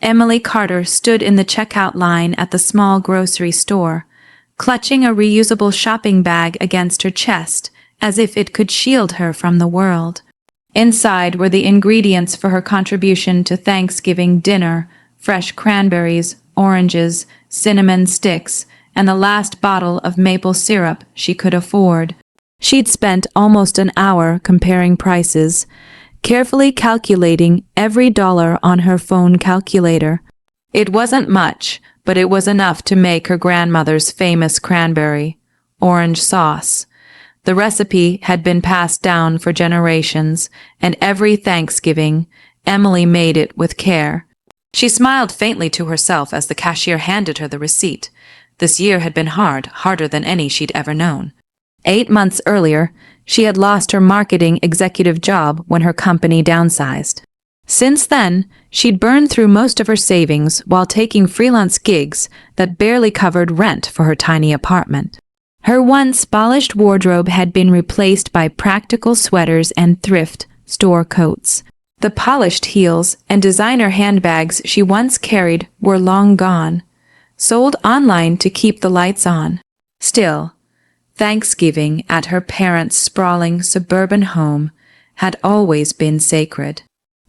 Emily Carter stood in the checkout line at the small grocery store, clutching a reusable shopping bag against her chest as if it could shield her from the world. Inside were the ingredients for her contribution to Thanksgiving dinner: fresh cranberries, oranges, cinnamon sticks, and the last bottle of maple syrup she could afford. She'd spent almost an hour comparing prices, carefully calculating every dollar on her phone calculator. It wasn't much, but it was enough to make her grandmother's famous cranberry orange sauce. The recipe had been passed down for generations, and every Thanksgiving, Emily made it with care. She smiled faintly to herself as the cashier handed her the receipt. This year had been hard, harder than any she'd ever known. 8 months earlier, she had lost her marketing executive job when her company downsized. Since then, she'd burned through most of her savings while taking freelance gigs that barely covered rent for her tiny apartment. Her once polished wardrobe had been replaced by practical sweaters and thrift store coats. The polished heels and designer handbags she once carried were long gone, sold online to keep the lights on. Still, Thanksgiving at her parents' sprawling suburban home had always been sacred.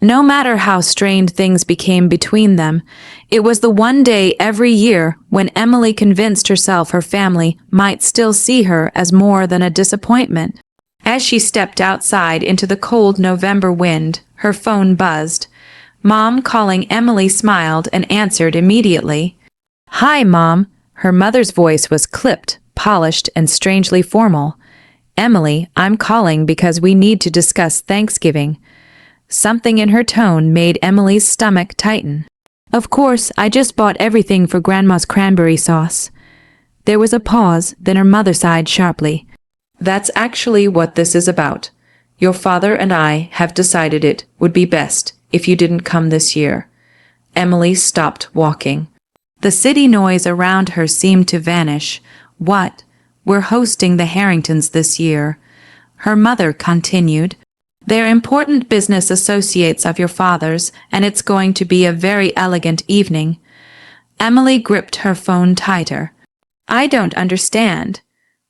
No matter how strained things became between them, it was the one day every year when Emily convinced herself her family might still see her as more than a disappointment. As she stepped outside into the cold November wind, her phone buzzed. Mom, calling Emily, smiled and answered immediately. "Hi, Mom." Her mother's voice was clipped, polished, and strangely formal. "Emily, I'm calling because we need to discuss Thanksgiving." Something in her tone made Emily's stomach tighten. "Of course, I just bought everything for Grandma's cranberry sauce." There was a pause, then her mother sighed sharply. "That's actually what this is about. Your father and I have decided it would be best if you didn't come this year." Emily stopped walking. The city noise around her seemed to vanish. "What? We're hosting the Harringtons this year." Her mother continued. "They're important business associates of your father's, and it's going to be a very elegant evening." Emily gripped her phone tighter. "I don't understand."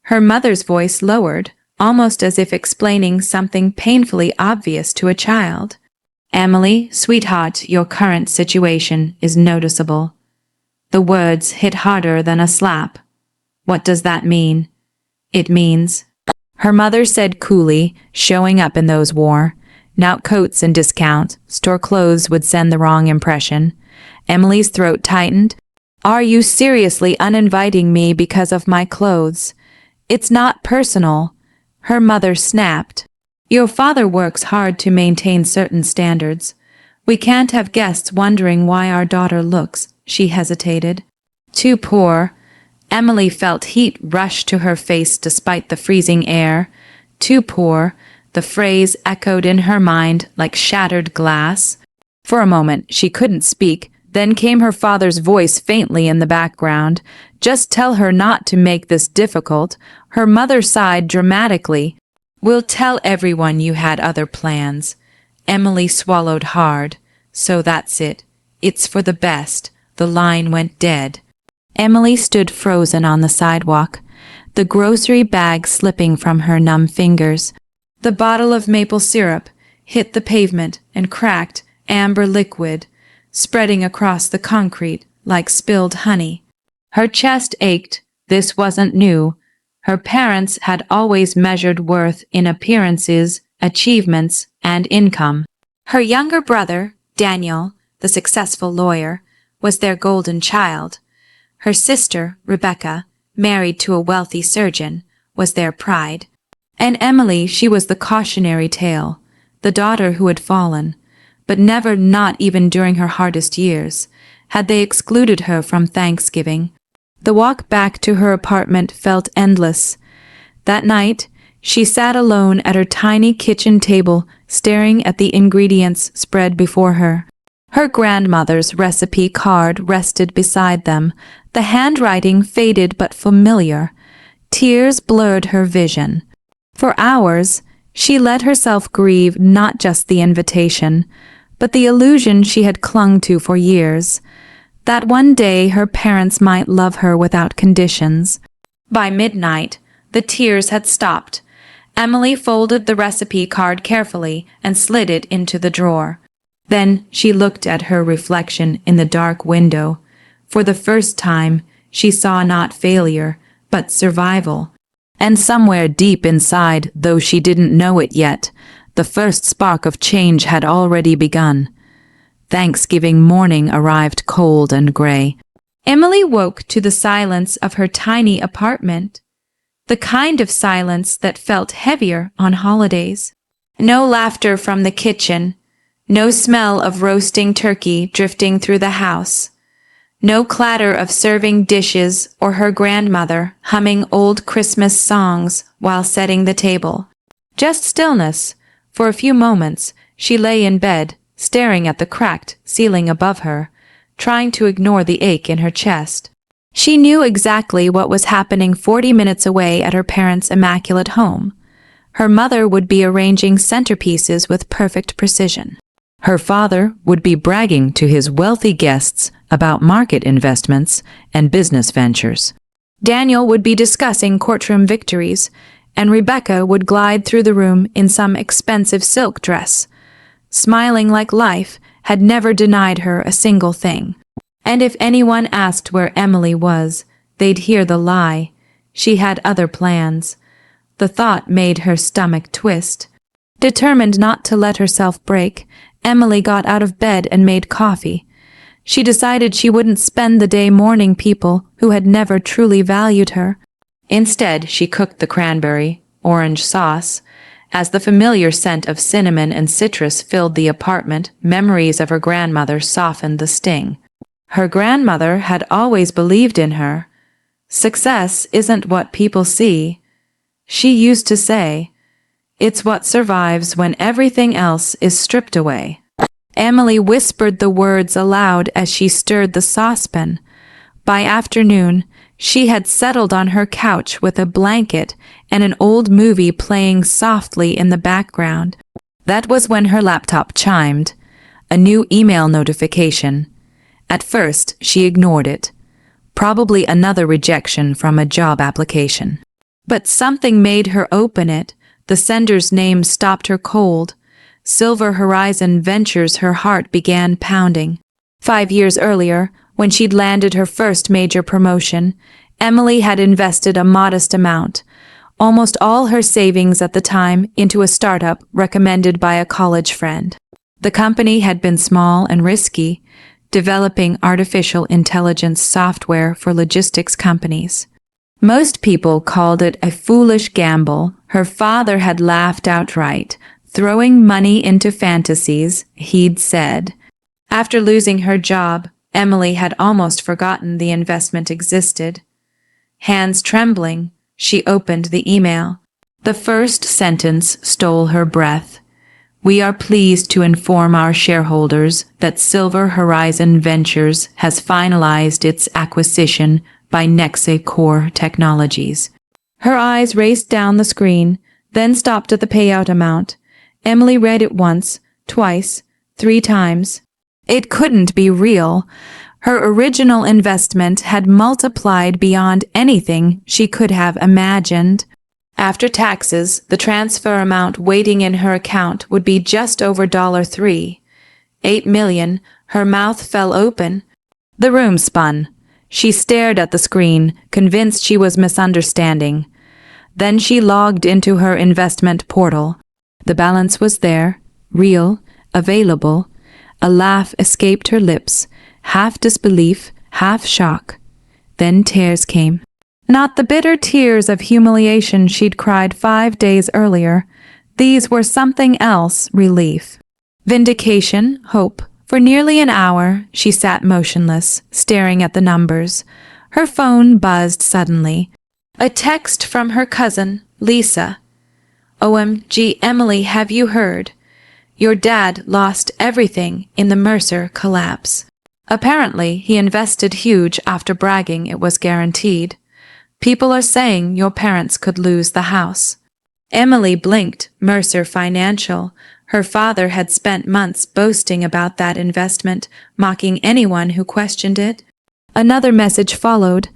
Her mother's voice lowered, almost as if explaining something painfully obvious to a child. "Emily, sweetheart, your current situation is noticeable." The words hit harder than a slap. "What does that mean?" "It means," her mother said coolly, "showing up in those worn-out coats and discount store clothes would send the wrong impression." Emily's throat tightened. "Are you seriously uninviting me because of my clothes?" "It's not personal," her mother snapped. "Your father works hard to maintain certain standards. We can't have guests wondering why our daughter looks," she hesitated, "too poor." Emily felt heat rush to her face despite the freezing air. "Too poor," the phrase echoed in her mind like shattered glass. For a moment she couldn't speak, then came her father's voice faintly in the background. "Just tell her not to make this difficult." Her mother sighed dramatically. "We'll tell everyone you had other plans." Emily swallowed hard. "So that's it. It's for the best." The line went dead. Emily stood frozen on the sidewalk, the grocery bag slipping from her numb fingers. The bottle of maple syrup hit the pavement and cracked amber liquid, spreading across the concrete like spilled honey. Her chest ached. This wasn't new. Her parents had always measured worth in appearances, achievements, and income. Her younger brother, Daniel, the successful lawyer, was their golden child. Her sister, Rebecca, married to a wealthy surgeon, was their pride. And Emily, she was the cautionary tale, the daughter who had fallen, but never, not even during her hardest years, had they excluded her from Thanksgiving. The walk back to her apartment felt endless. That night, she sat alone at her tiny kitchen table, staring at the ingredients spread before her. Her grandmother's recipe card rested beside them, the handwriting faded but familiar. Tears blurred her vision. For hours, she let herself grieve not just the invitation, but the illusion she had clung to for years, that one day her parents might love her without conditions. By midnight, the tears had stopped. Emily folded the recipe card carefully and slid it into the drawer. Then she looked at her reflection in the dark window. For the first time, she saw not failure, but survival. And somewhere deep inside, though she didn't know it yet, the first spark of change had already begun. Thanksgiving morning arrived cold and gray. Emily woke to the silence of her tiny apartment, the kind of silence that felt heavier on holidays. No laughter from the kitchen, no smell of roasting turkey drifting through the house, no clatter of serving dishes or her grandmother humming old Christmas songs while setting the table. Just stillness. For a few moments, she lay in bed, staring at the cracked ceiling above her, trying to ignore the ache in her chest. She knew exactly what was happening 40 minutes away at her parents' immaculate home. Her mother would be arranging centerpieces with perfect precision. Her father would be bragging to his wealthy guests about market investments and business ventures. Daniel would be discussing courtroom victories, and Rebecca would glide through the room in some expensive silk dress, smiling like life had never denied her a single thing. And if anyone asked where Emily was, they'd hear the lie. She had other plans. The thought made her stomach twist. Determined not to let herself break, Emily got out of bed and made coffee. She decided she wouldn't spend the day mourning people who had never truly valued her. Instead, she cooked the cranberry, orange sauce. As the familiar scent of cinnamon and citrus filled the apartment, memories of her grandmother softened the sting. Her grandmother had always believed in her. Success isn't what people see. She used to say, it's what survives when everything else is stripped away. Emily whispered the words aloud as she stirred the saucepan. By afternoon, she had settled on her couch with a blanket and an old movie playing softly in the background. That was when her laptop chimed, a new email notification. At first, she ignored it. Probably another rejection from a job application. But something made her open it. The sender's name stopped her cold. Silver Horizon Ventures. Her heart began pounding. 5 years earlier, when she'd landed her first major promotion, Emily had invested a modest amount, almost all her savings at the time, into a startup recommended by a college friend. The company had been small and risky, developing artificial intelligence software for logistics companies. Most people called it a foolish gamble. Her father had laughed outright, throwing money into fantasies, he'd said. After losing her job, Emily had almost forgotten the investment existed. Hands trembling, she opened the email. The first sentence stole her breath. We are pleased to inform our shareholders that Silver Horizon Ventures has finalized its acquisition by Nexa Core Technologies. Her eyes raced down the screen, then stopped at the payout amount. Emily read it once, twice, 3 times. It couldn't be real. Her original investment had multiplied beyond anything she could have imagined. After taxes, the transfer amount waiting in her account would be just over $3. $8 million. Her mouth fell open. The room spun. She stared at the screen, convinced she was misunderstanding. Then she logged into her investment portal. The balance was there, real, available. A laugh escaped her lips, half disbelief, half shock. Then tears came. Not the bitter tears of humiliation she'd cried 5 days earlier. These were something else, relief. Vindication, hope. For nearly an hour, she sat motionless, staring at the numbers. Her phone buzzed suddenly. A text from her cousin, Lisa. OMG, Emily, have you heard? Your dad lost everything in the Mercer collapse. Apparently, he invested huge after bragging it was guaranteed. People are saying your parents could lose the house. Emily blinked. Mercer Financial. Her father had spent months boasting about that investment, mocking anyone who questioned it. Another message followed,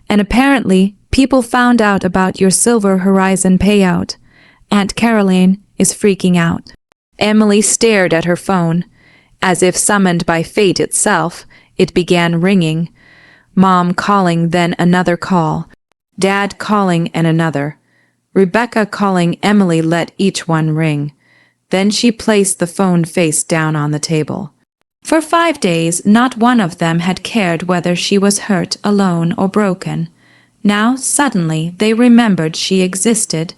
and apparently people found out about your Silver Horizon payout. Aunt Caroline is freaking out. Emily stared at her phone. As if summoned by fate itself, it began ringing. Mom calling, then another call. Dad calling and another. Rebecca calling. Emily let each one ring. Then she placed the phone face down on the table. For 5 days, not one of them had cared whether she was hurt, alone, or broken. Now, suddenly, they remembered she existed.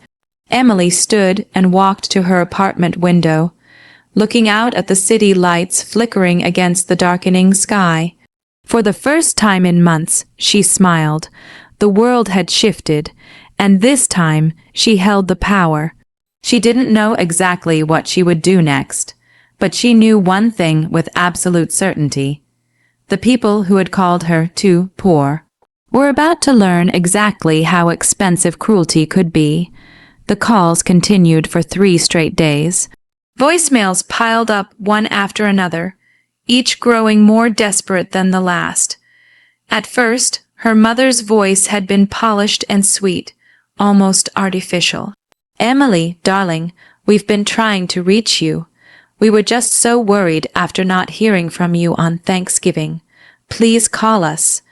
Emily stood and walked to her apartment window, looking out at the city lights flickering against the darkening sky. For the first time in months, she smiled. The world had shifted, and this time she held the power. She didn't know exactly what she would do next, but she knew one thing with absolute certainty. The people who had called her too poor were about to learn exactly how expensive cruelty could be. The calls continued for 3 straight days. Voicemails piled up one after another, each growing more desperate than the last. At first, her mother's voice had been polished and sweet, almost artificial. "Emily, darling, we've been trying to reach you. We were just so worried after not hearing from you on Thanksgiving. Please call us."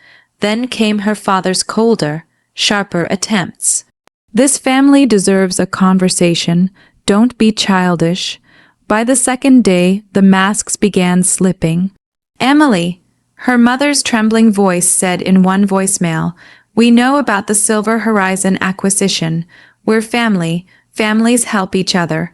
Then came her father's colder, sharper attempts. "This family deserves a conversation. Don't be childish." By the second day, the masks began slipping. "Emily," her mother's trembling voice said in one voicemail, "we know about the Silver Horizon acquisition. We're family. Families help each other."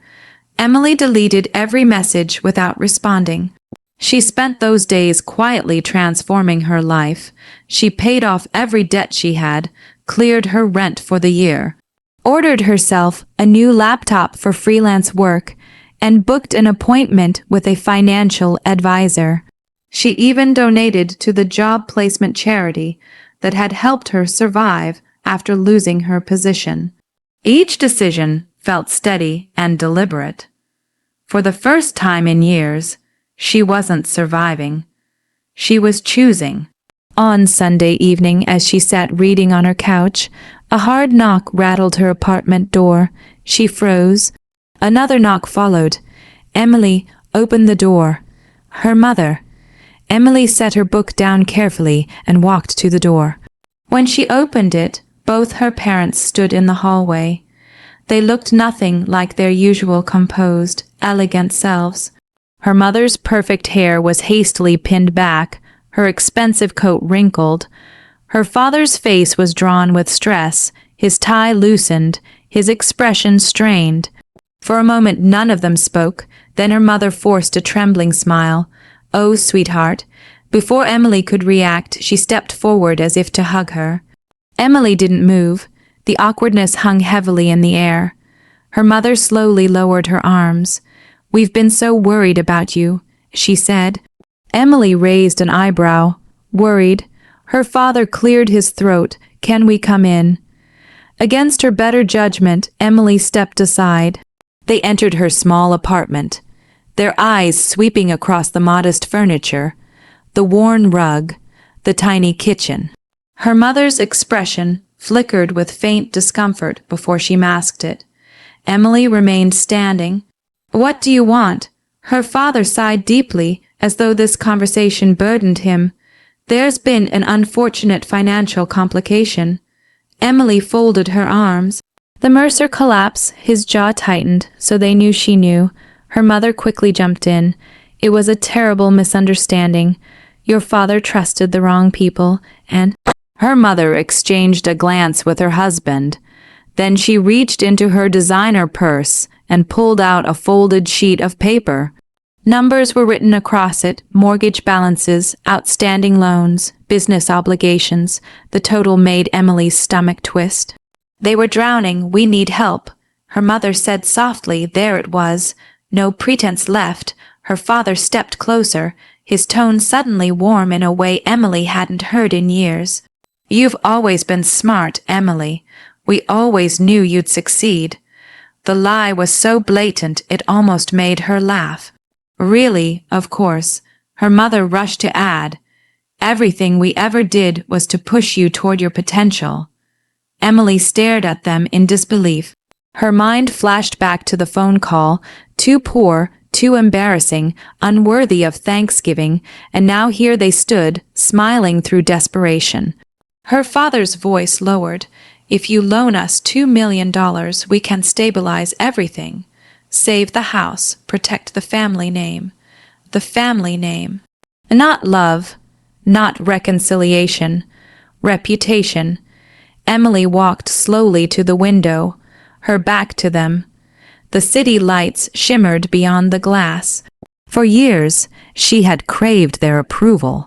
Emily deleted every message without responding. She spent those days quietly transforming her life. She paid off every debt she had, cleared her rent for the year, ordered herself a new laptop for freelance work, and booked an appointment with a financial advisor. She even donated to the job placement charity that had helped her survive after losing her position. Each decision felt steady and deliberate. For the first time in years, she wasn't surviving. She was choosing. On Sunday evening, as she sat reading on her couch, a hard knock rattled her apartment door. She froze. Another knock followed. Emily opened the door. Her mother. Emily set her book down carefully and walked to the door. When she opened it, both her parents stood in the hallway. They looked nothing like their usual composed, elegant selves. Her mother's perfect hair was hastily pinned back, her expensive coat wrinkled. Her father's face was drawn with stress, his tie loosened, his expression strained. For a moment none of them spoke, then her mother forced a trembling smile. "Oh, sweetheart." Before Emily could react, she stepped forward as if to hug her. Emily didn't move. The awkwardness hung heavily in the air. Her mother slowly lowered her arms. "We've been so worried about you," she said. Emily raised an eyebrow. Worried. Her father cleared his throat. "Can we come in?" Against her better judgment, Emily stepped aside. They entered her small apartment, their eyes sweeping across the modest furniture, the worn rug, the tiny kitchen. Her mother's expression flickered with faint discomfort before she masked it. Emily remained standing. "What do you want?" Her father sighed deeply, as though this conversation burdened him. "There's been an unfortunate financial complication." Emily folded her arms. The Mercer collapsed, his jaw tightened, so they knew she knew. Her mother quickly jumped in. "It was a terrible misunderstanding. Your father trusted the wrong people, and—" Her mother exchanged a glance with her husband. Then she reached into her designer purse and pulled out a folded sheet of paper. Numbers were written across it, mortgage balances, outstanding loans, business obligations. The total made Emily's stomach twist. "They were drowning. We need help." Her mother said softly. There it was. No pretense left. Her father stepped closer, his tone suddenly warm in a way Emily hadn't heard in years. "You've always been smart, Emily. We always knew you'd succeed." The lie was so blatant it almost made her laugh. Really, of course, her mother rushed to add, everything we ever did was to push you toward your potential. Emily stared at them in disbelief. Her mind flashed back to the phone call, too poor, too embarrassing, unworthy of Thanksgiving, and now here they stood, smiling through desperation. Her father's voice lowered. If you loan us $2 million, we can stabilize everything. Save the house, protect the family name. The family name. Not love, not reconciliation, reputation. Emily walked slowly to the window, her back to them. The city lights shimmered beyond the glass. For years, she had craved their approval.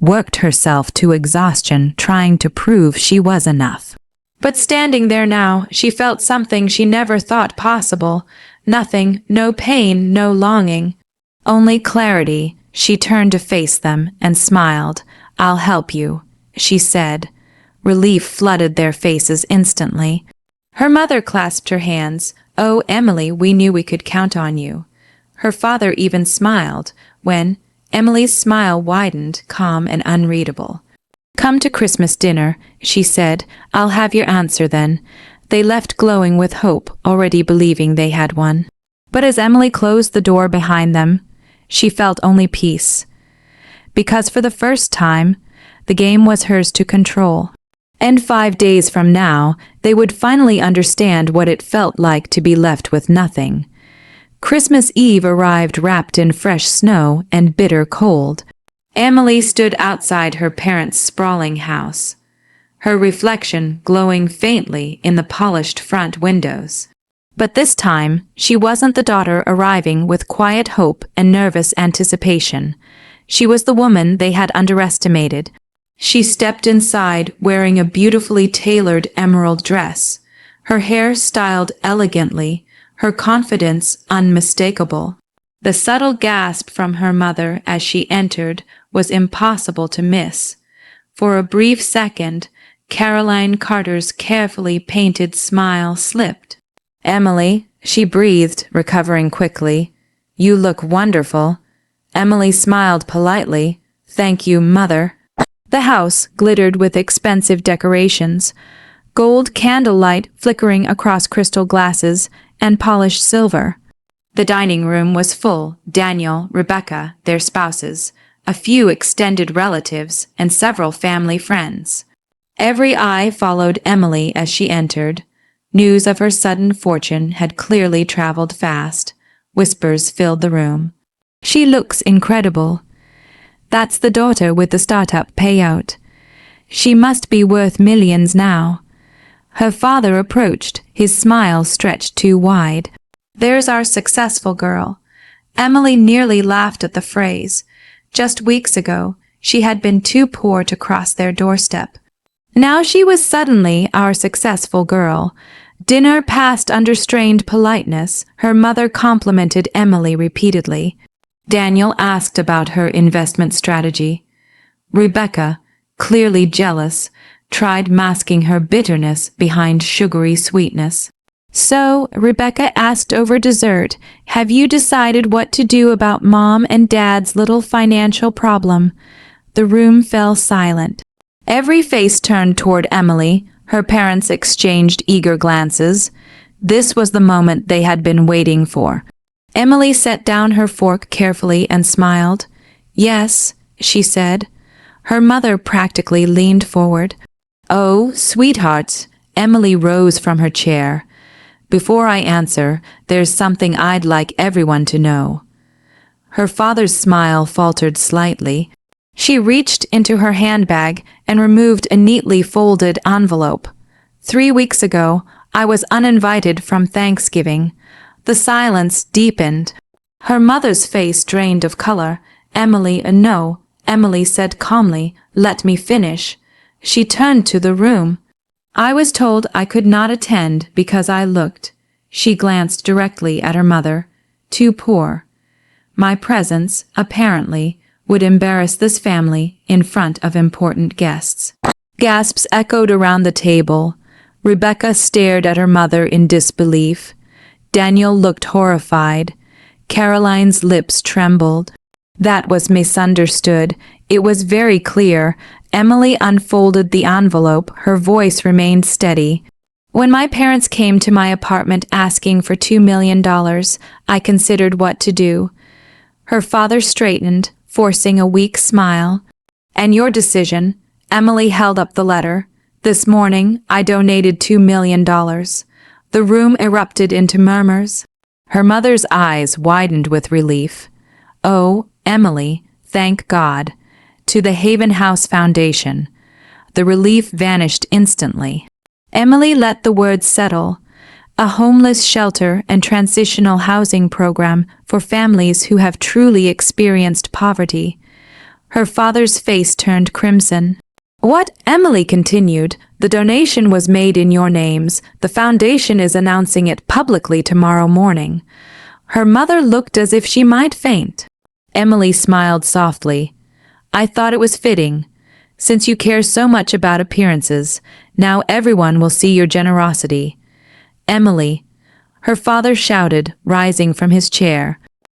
Worked herself to exhaustion trying to prove she was enough. But standing there now, she felt something she never thought possible. Nothing, no pain, no longing. Only clarity. She turned to face them and smiled. I'll help you, she said. Relief flooded their faces instantly. Her mother clasped her hands. Oh, Emily, we knew we could count on you. Her father even smiled when Emily's smile widened, calm and unreadable. Come to Christmas dinner, she said. I'll have your answer then. They left glowing with hope, already believing they had won. But as Emily closed the door behind them, she felt only peace. Because for the first time, the game was hers to control. And 5 days from now, they would finally understand what it felt like to be left with nothing. Christmas Eve arrived wrapped in fresh snow and bitter cold. Emily stood outside her parents' sprawling house, her reflection glowing faintly in the polished front windows. But this time, she wasn't the daughter arriving with quiet hope and nervous anticipation. She was the woman they had underestimated. She stepped inside wearing a beautifully tailored emerald dress, her hair styled elegantly, her confidence unmistakable. The subtle gasp from her mother as she entered was impossible to miss. For a brief second, Caroline Carter's carefully painted smile slipped. Emily, she breathed, recovering quickly. You look wonderful. Emily smiled politely. Thank you, Mother. The house glittered with expensive decorations, gold candlelight flickering across crystal glasses and polished silver. The dining room was full. Daniel, Rebecca, their spouses, a few extended relatives, and several family friends. Every eye followed Emily as she entered. News of her sudden fortune had clearly traveled fast. Whispers filled the room. She looks incredible. That's the daughter with the startup payout. She must be worth millions now. Her father approached, his smile stretched too wide. There's our successful girl. Emily nearly laughed at the phrase. Just weeks ago, she had been too poor to cross their doorstep. Now she was suddenly our successful girl. Dinner passed under strained politeness. Her mother complimented Emily repeatedly. Daniel asked about her investment strategy. Rebecca, clearly jealous, tried masking her bitterness behind sugary sweetness. So, Rebecca asked over dessert, have you decided what to do about Mom and Dad's little financial problem? The room fell silent. Every face turned toward Emily. Her parents exchanged eager glances. This was the moment they had been waiting for. Emily set down her fork carefully and smiled. Yes, she said. Her mother practically leaned forward. Oh, sweethearts, Emily rose from her chair. Before I answer, there's something I'd like everyone to know. Her father's smile faltered slightly. She reached into her handbag and removed a neatly folded envelope. 3 weeks ago, I was uninvited from Thanksgiving. The silence deepened. Her mother's face drained of color. No, Emily said calmly, let me finish. She turned to the room. I was told I could not attend because I looked. She glanced directly at her mother. Too poor. My presence, apparently, would embarrass this family in front of important guests. Gasps echoed around the table. Rebecca stared at her mother in disbelief. Daniel looked horrified. Caroline's lips trembled. That was misunderstood. It was very clear. Emily unfolded the envelope. Her voice remained steady. When my parents came to my apartment asking for $2 million, I considered what to do. Her father straightened, forcing a weak smile. And your decision? Emily held up the letter. This morning, I donated $2 million. The room erupted into murmurs. Her mother's eyes widened with relief. Oh, Emily, thank God. To the Haven House Foundation. The relief vanished instantly. Emily let the words settle. A homeless shelter and transitional housing program for families who have truly experienced poverty. Her father's face turned crimson. What? Emily continued. The donation was made in your names. The foundation is announcing it publicly tomorrow morning. Her mother looked as if she might faint. Emily smiled softly. I thought it was fitting. Since you care so much about appearances, now everyone will see your generosity. Emily, her father shouted, rising from his chair.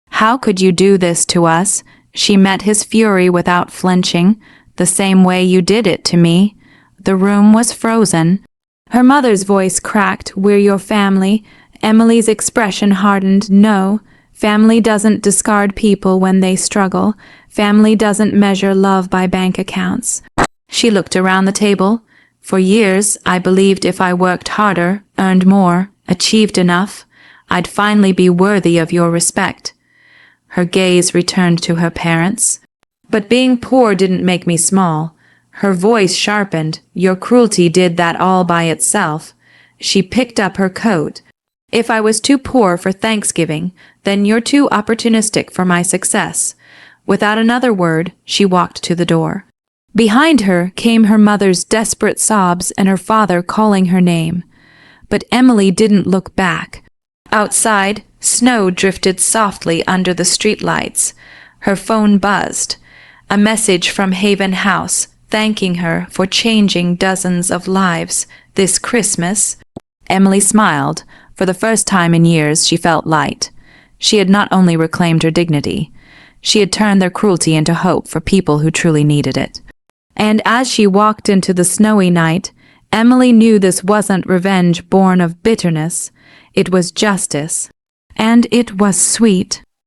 How could you do this to us? She met his fury without flinching, the same way you did it to me. The room was frozen. Her mother's voice cracked, We're your family. Emily's expression hardened, No. Family doesn't discard people when they struggle. Family doesn't measure love by bank accounts. She looked around the table. For years, I believed if I worked harder, earned more, achieved enough, I'd finally be worthy of your respect. Her gaze returned to her parents. But being poor didn't make me small. Her voice sharpened. Your cruelty did that all by itself. She picked up her coat. If I was too poor for Thanksgiving, then you're too opportunistic for my success. Without another word, she walked to the door. Behind her came her mother's desperate sobs and her father calling her name. But Emily didn't look back. Outside, snow drifted softly under the streetlights. Her phone buzzed. A message from Haven House, thanking her for changing dozens of lives this Christmas. Emily smiled. For the first time in years, she felt light. She had not only reclaimed her dignity, she had turned their cruelty into hope for people who truly needed it. And as she walked into the snowy night, Emily knew this wasn't revenge born of bitterness. It was justice. And it was sweet.